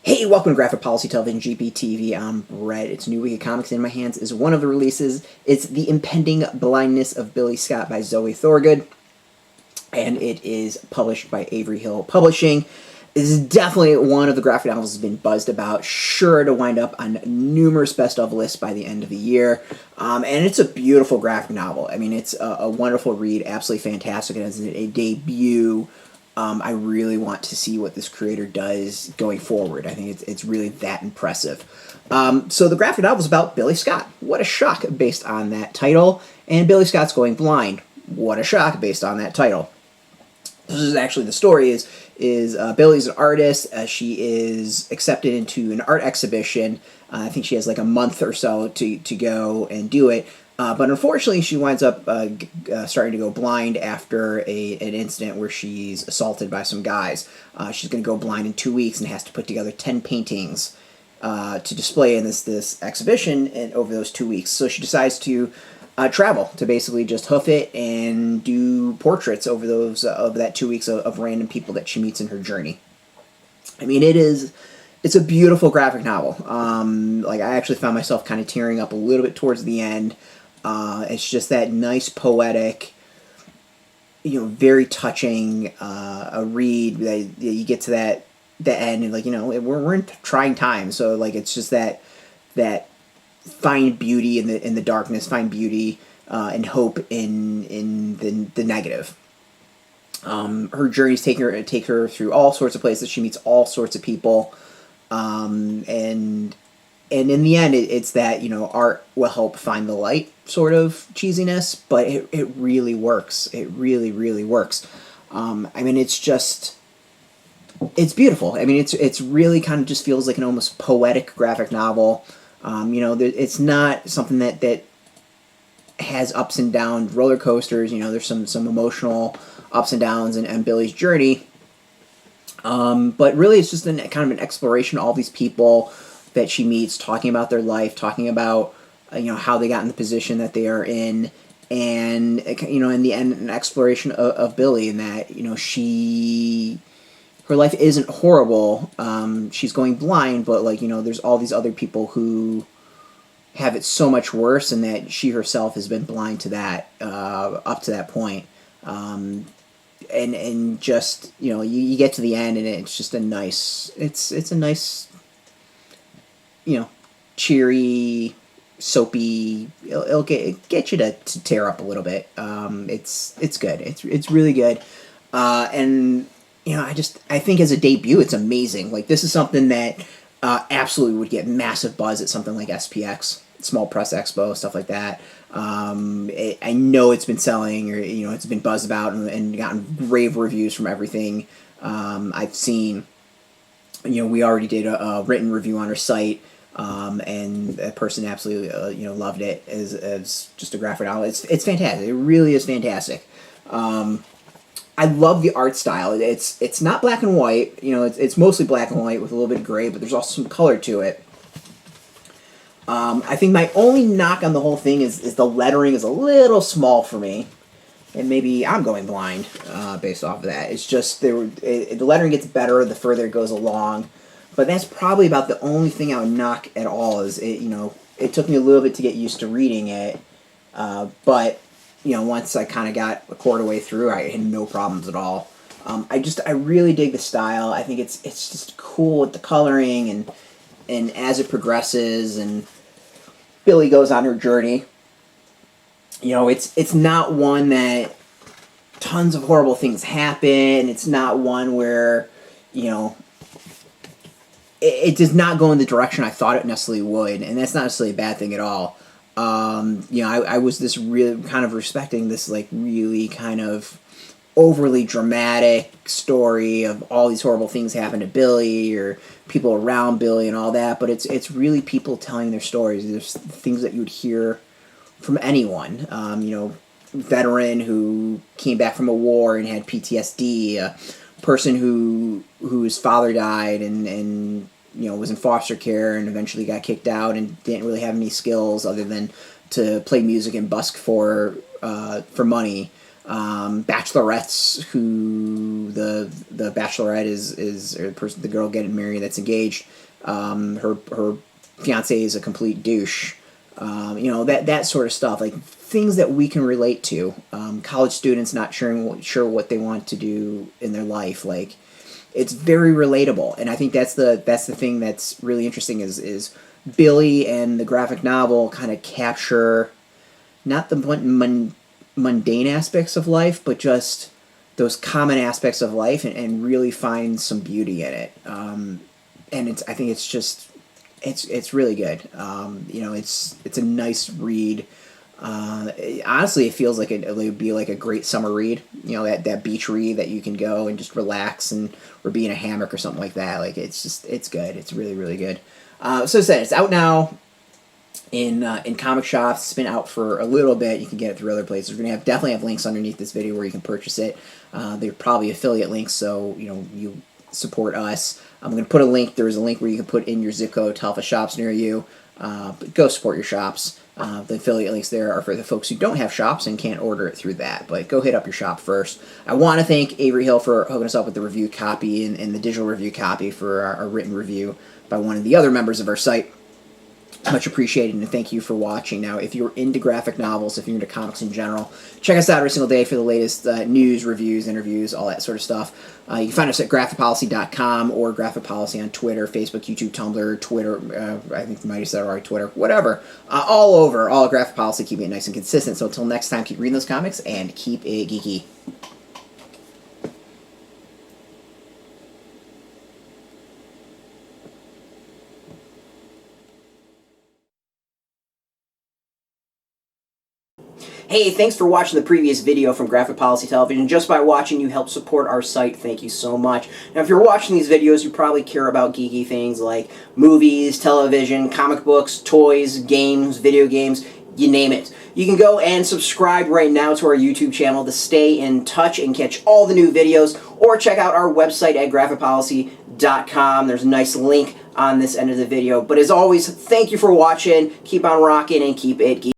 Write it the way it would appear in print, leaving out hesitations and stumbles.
Hey, welcome to Graphic Policy Television, GPTV. I'm Brett. It's a new week of comics in my hands. Is one of the releases. It's The Impending Blindness of Billie Scott by Zoe Thorgood, and it is published by Avery Hill Publishing. This is definitely one of the graphic novels that's been buzzed about, sure to wind up on numerous best of lists by the end of the year. And it's a beautiful graphic novel. I mean, it's a wonderful read, absolutely fantastic. As a debut, I really want to see what this creator does going forward. I think it's really that impressive. So the graphic novel is about Billie Scott. What a shock based on that title. And Billie Scott's going blind. What a shock based on that title. This is actually the story is Billie's an artist. She is accepted into an art exhibition. I think she has like a month or so to go and do it. But unfortunately, she winds up starting to go blind after an incident where she's assaulted by some guys. She's going to go blind in 2 weeks and has to put together 10 paintings to display in this exhibition over those 2 weeks. So she decides to travel to basically just hoof it and do portraits over that 2 weeks of random people that she meets in her journey. I mean, it's a beautiful graphic novel. Like, I actually found myself kind of tearing up a little bit towards the end. It's just that nice poetic, very touching a read that you get to the end and we're in trying times, so it's just that find beauty in the darkness, find beauty and hope in the negative. Her journeys take her through all sorts of places. She meets all sorts of people, and in the end, it's that art will help find the light sort of cheesiness, but it really works. It really, really works. I mean, it's beautiful. I mean, it's really kind of just feels like an almost poetic graphic novel. It's not something that has ups and downs, roller coasters. There's some emotional ups and downs and Billie's journey. But really, it's just kind of an exploration of all these people that she meets, talking about their life, talking about how they got in the position that they are in, and in the end, an exploration of Billie, and that her life isn't horrible. She's going blind, but there's all these other people who have it so much worse, and that she herself has been blind to that up to that point. And just you get to the end, and it's just a nice cheery, soapy. It'll get you to tear up a little bit. It's good. It's really good. And I think as a debut, it's amazing. Like, this is something that absolutely would get massive buzz at something like SPX, Small Press Expo, stuff like that. I know it's been selling, or it's been buzzed about and gotten rave reviews from everything I've seen. We already did a written review on our site, and that person absolutely loved it as just a graphic novel. It's fantastic. It really is fantastic. I love the art style. It's not black and white. It's mostly black and white with a little bit of gray, but there's also some color to it. I think my only knock on the whole thing is the lettering is a little small for me. And maybe I'm going blind based off of that. It's just the lettering gets better the further it goes along, but that's probably about the only thing I would knock at all. Is it took me a little bit to get used to reading it, but once I kind of got a quarter way through, I had no problems at all. I really dig the style. I think it's just cool with the coloring and as it progresses and Billie goes on her journey. It's not one that tons of horrible things happen. It's not one where, it does not go in the direction I thought it necessarily would, and that's not necessarily a bad thing at all. I was this really kind of respecting this really kind of overly dramatic story of all these horrible things happen to Billie or people around Billie and all that, but it's really people telling their stories. There's things that you would hear from anyone, veteran who came back from a war and had PTSD, a person whose father died and was in foster care and eventually got kicked out and didn't really have any skills other than to play music and busk for money. bachelorettes who the bachelorette is or the girl getting married that's engaged. Her fiance is a complete douche. You know, that sort of stuff, like things that we can relate to. College students not sure what they want to do in their life, like it's very relatable, and I think that's the thing that's really interesting is Billie and the graphic novel kind of capture not the mundane aspects of life, but just those common aspects of life, and really find some beauty in it. And I think it's just it's really good. You know, it's a nice read. Honestly, it feels like it would be like a great summer read. You know, that beach read that you can go and just relax or be in a hammock or something like that. Like it's good. It's really, really good. So I said, it's out now in comic shops. It's been out for a little bit. You can get it through other places. We're gonna definitely have links underneath this video where you can purchase it. They're probably affiliate links, so you know you support us. I'm gonna put a link. There is a link where you can put in your zip code to help a shops near you. But go support your shops. The affiliate links there are for the folks who don't have shops and can't order it through that. But go hit up your shop first. I want to thank Avery Hill for hooking us up with the review copy and the digital review copy for our written review by one of the other members of our site. Much appreciated, and thank you for watching. Now, if you're into graphic novels, if you're into comics in general, check us out every single day for the latest news, reviews, interviews, all that sort of stuff. You can find us at graphicpolicy.com or Graphic Policy on Twitter, Facebook, YouTube, Tumblr, Twitter, I think you might have said already, Twitter, whatever. All over, all Graphic Policy, keeping it nice and consistent. So until next time, keep reading those comics and keep it geeky. Hey, thanks for watching the previous video from Graphic Policy Television. Just by watching, you help support our site. Thank you so much. Now, if you're watching these videos, you probably care about geeky things like movies, television, comic books, toys, games, video games, you name it. You can go and subscribe right now to our YouTube channel to stay in touch and catch all the new videos, or check out our website at graphicpolicy.com. There's a nice link on this end of the video. But as always, thank you for watching. Keep on rocking and keep it geeky.